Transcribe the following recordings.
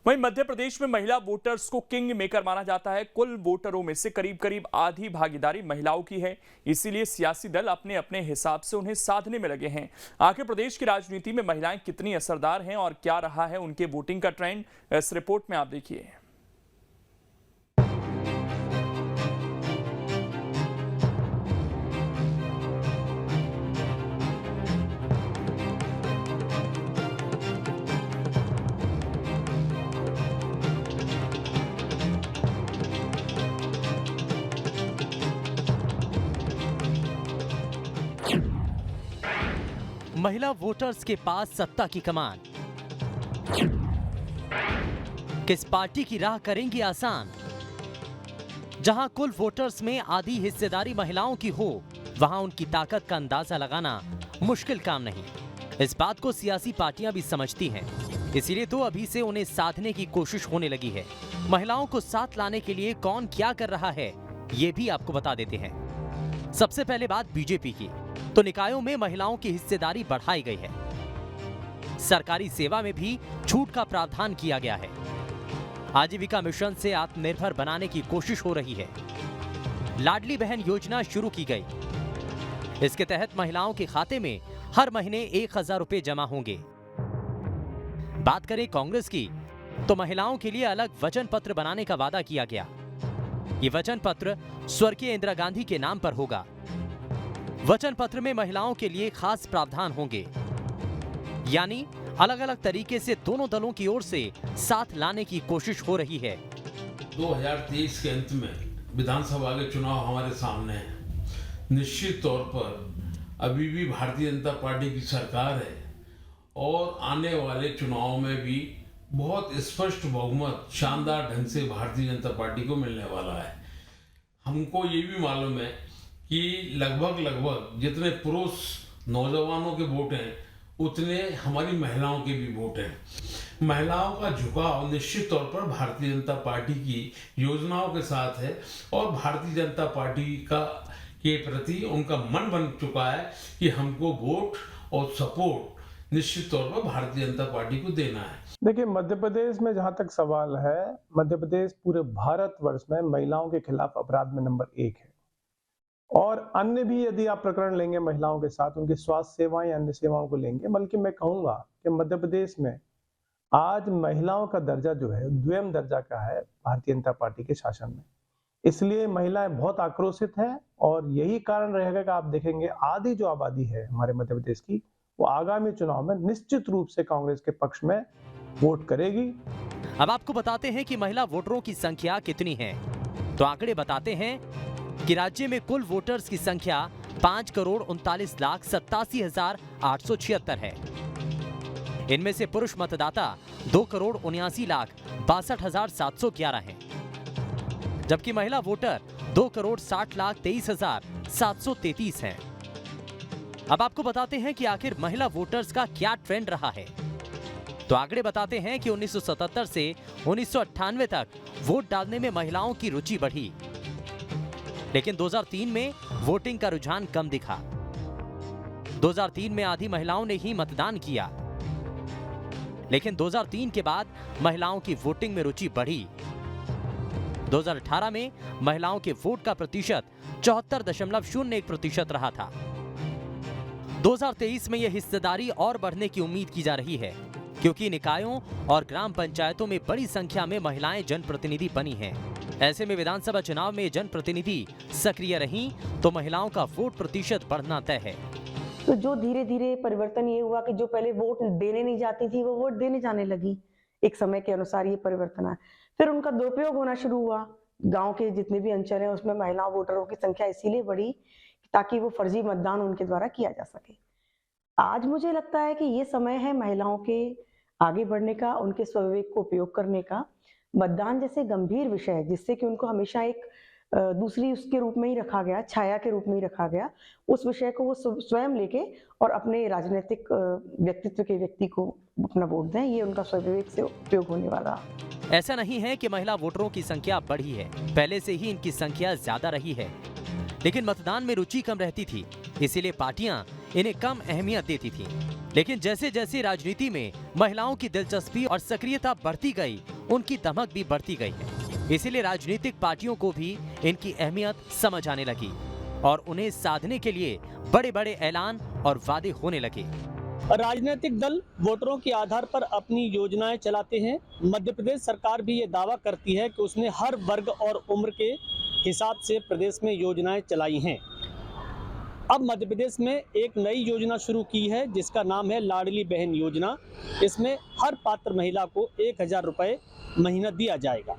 वहीं मध्य प्रदेश में महिला वोटर्स को किंग मेकर माना जाता है। कुल वोटरों में से करीब करीब आधी भागीदारी महिलाओं की है। इसीलिए सियासी दल अपने अपने हिसाब से उन्हें साधने में लगे हैं। आखिर प्रदेश की राजनीति में महिलाएं कितनी असरदार हैं और क्या रहा है उनके वोटिंग का ट्रेंड, इस रिपोर्ट में आप देखिए। महिला वोटर्स के पास सत्ता की कमान, किस पार्टी की राह करेंगी आसान? जहां कुल वोटर्स में आधी हिस्सेदारी महिलाओं की हो, वहां उनकी ताकत का अंदाजा लगाना मुश्किल काम नहीं। इस बात को सियासी पार्टियां भी समझती हैं, इसीलिए तो अभी से उन्हें साधने की कोशिश होने लगी है। महिलाओं को साथ लाने के लिए कौन क्या कर रहा है, ये भी आपको बता देते हैं। सबसे पहले बात बीजेपी की, तो निकायों में महिलाओं की हिस्सेदारी बढ़ाई गई है। सरकारी सेवा में भी छूट का प्रावधान किया गया है। आजीविका मिशन से आत्मनिर्भर बनाने की कोशिश हो रही है। लाडली बहन योजना शुरू की गई। इसके तहत महिलाओं के खाते में हर महीने 1000 रुपए जमा होंगे। बात करें कांग्रेस की, तो महिलाओं के लिए अलग वचन पत्र बनाने का वादा किया गया। ये वचन पत्र स्वर्गीय इंदिरा गांधी के नाम पर होगा। वचन पत्र में महिलाओं के लिए खास प्रावधान होंगे, यानी अलग अलग तरीके से दोनों दलों की ओर से साथ लाने की कोशिश हो रही है। 2023 के अंत में विधानसभा के चुनाव हमारे सामने हैं। निश्चित तौर पर अभी भी भारतीय जनता पार्टी की सरकार है और आने वाले चुनाव में भी बहुत स्पष्ट बहुमत शानदार ढंग से भारतीय जनता पार्टी को मिलने वाला है। हमको ये भी मालूम है कि लगभग जितने पुरुष नौजवानों के वोट हैं उतने हमारी महिलाओं के भी वोट हैं। महिलाओं का झुकाव निश्चित तौर पर भारतीय जनता पार्टी की योजनाओं के साथ है और भारतीय जनता पार्टी के प्रति उनका मन बन चुका है कि हमको वोट और सपोर्ट निश्चित तौर पर भारतीय जनता पार्टी को देना है। देखिए, मध्य प्रदेश में जहां तक सवाल है, मध्य प्रदेश पूरे भारतवर्ष में महिलाओं के खिलाफ अपराध में नंबर 1 है। और अन्य भी यदि आप प्रकरण लेंगे महिलाओं के साथ, उनकी स्वास्थ्य सेवाएं या अन्य सेवाओं को लेंगे, बल्कि मैं कहूंगा कि मध्य प्रदेश में आज महिलाओं का दर्जा जो है द्वितीय दर्जा का है भारतीय जनता पार्टी के शासन में। इसलिए महिलाएं बहुत आक्रोशित हैं और यही कारण रहेगा कि आप देखेंगे आधी जो आबादी है हमारे मध्य प्रदेश की, वो आगामी चुनाव में निश्चित रूप से कांग्रेस के पक्ष में वोट करेगी। अब आपको बताते हैं कि महिला वोटरों की संख्या कितनी है। तो आंकड़े बताते हैं कि राज्य में कुल वोटर्स की संख्या 5,39,87,876 है। इनमें से पुरुष मतदाता 2,79,62,711 हैं, जबकि महिला वोटर 2,60,23,733 हैं। अब आपको बताते हैं कि आखिर महिला वोटर्स का क्या ट्रेंड रहा है। तो आंकड़े बताते हैं कि 1977 से 1998 तक वोट डालने में महिलाओं की रुचि बढ़ी, लेकिन 2003 में वोटिंग का रुझान कम दिखा। 2003 में आधी महिलाओं ने ही मतदान किया, लेकिन 2003 के बाद महिलाओं की वोटिंग में रुचि बढ़ी। 2018 में महिलाओं के वोट का प्रतिशत 74.01% रहा था। 2023 में यह हिस्सेदारी और बढ़ने की उम्मीद की जा रही है, क्योंकि निकायों और ग्राम पंचायतों में बड़ी संख्या में महिलाएं जनप्रतिनिधि बनी हैं। ऐसे में विधानसभा चुनाव में जनप्रतिनिधि सक्रिय रहीं तो महिलाओं का वोट प्रतिशत बढ़ना तय है। तो जो धीरे धीरे परिवर्तन ये हुआ कि जो पहले वोट देने नहीं जाती थी वो वोट देने जाने लगी। एक समय के अनुसार ये परिवर्तन आया। फिर उनका दुरुपयोग होना शुरू हुआ। गांव के जितने भी अंचल हैं उसमें महिला वोटरों की संख्या इसीलिए बढ़ी ताकि वो फर्जी मतदान उनके द्वारा किया जा सके। आज मुझे लगता है कि ये समय है महिलाओं के आगे बढ़ने का, उनके स्वविवेक को उपयोग करने का। मतदान जैसे गंभीर विषय है जिससे कि उनको हमेशा एक दूसरी उसके रूप में ही रखा गया, छाया के रूप में ही रखा गया, उस विषय को वो स्वयं लेके और अपने राजनीतिक व्यक्तित्व के व्यक्ति को अपना वोट दें। ये उनका स्वविवेक से उपयोग होने वाला। ऐसा नहीं है कि महिला वोटरों की संख्या बढ़ी है, पहले से ही इनकी संख्या ज्यादा रही है, लेकिन मतदान में रुचि कम रहती थी, इसीलिए पार्टियां इन्हें कम अहमियत देती थीं। लेकिन जैसे जैसे राजनीति में महिलाओं की दिलचस्पी और सक्रियता बढ़ती गई, उनकी दमक भी बढ़ती गई है। इसीलिए राजनीतिक पार्टियों को भी इनकी अहमियत समझ आने लगी और उन्हें साधने के लिए बड़े बड़े ऐलान और वादे होने लगे। राजनीतिक दल वोटरों के आधार पर अपनी योजनाएं चलाते हैं। मध्य प्रदेश सरकार भी ये दावा करती है कि उसने हर वर्ग और उम्र के हिसाब से प्रदेश में योजनाएं चलाई हैं। अब मध्य प्रदेश में एक नई योजना शुरू की है जिसका नाम है लाडली बहन योजना। इसमें हर पात्र महिला को 1000 रुपये महीना दिया जाएगा।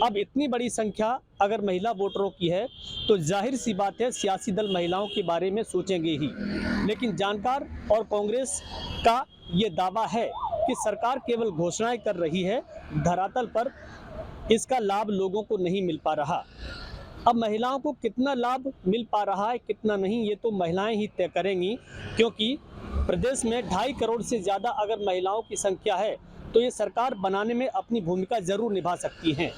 अब इतनी बड़ी संख्या अगर महिला वोटरों की है तो जाहिर सी बात है सियासी दल महिलाओं के बारे में सोचेंगे ही। लेकिन जानकार और कांग्रेस का ये दावा है कि सरकार केवल घोषणाएं कर रही है, धरातल पर इसका लाभ लोगों को नहीं मिल पा रहा। अब महिलाओं को कितना लाभ मिल पा रहा है कितना नहीं, ये तो महिलाएं ही तय करेंगी, क्योंकि प्रदेश में 2.5 करोड़ से ज़्यादा अगर महिलाओं की संख्या है तो ये सरकार बनाने में अपनी भूमिका जरूर निभा सकती हैं।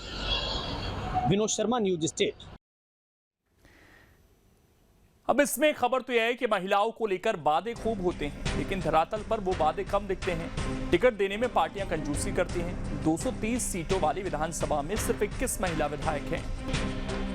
Vinod Sharma, news state. अब इसमें खबर तो यह है कि महिलाओं को लेकर वादे खूब होते हैं, लेकिन धरातल पर वो वादे कम दिखते हैं। टिकट देने में पार्टियां कंजूसी करती हैं। 230 सीटों वाली विधानसभा में सिर्फ 21 महिला विधायक हैं।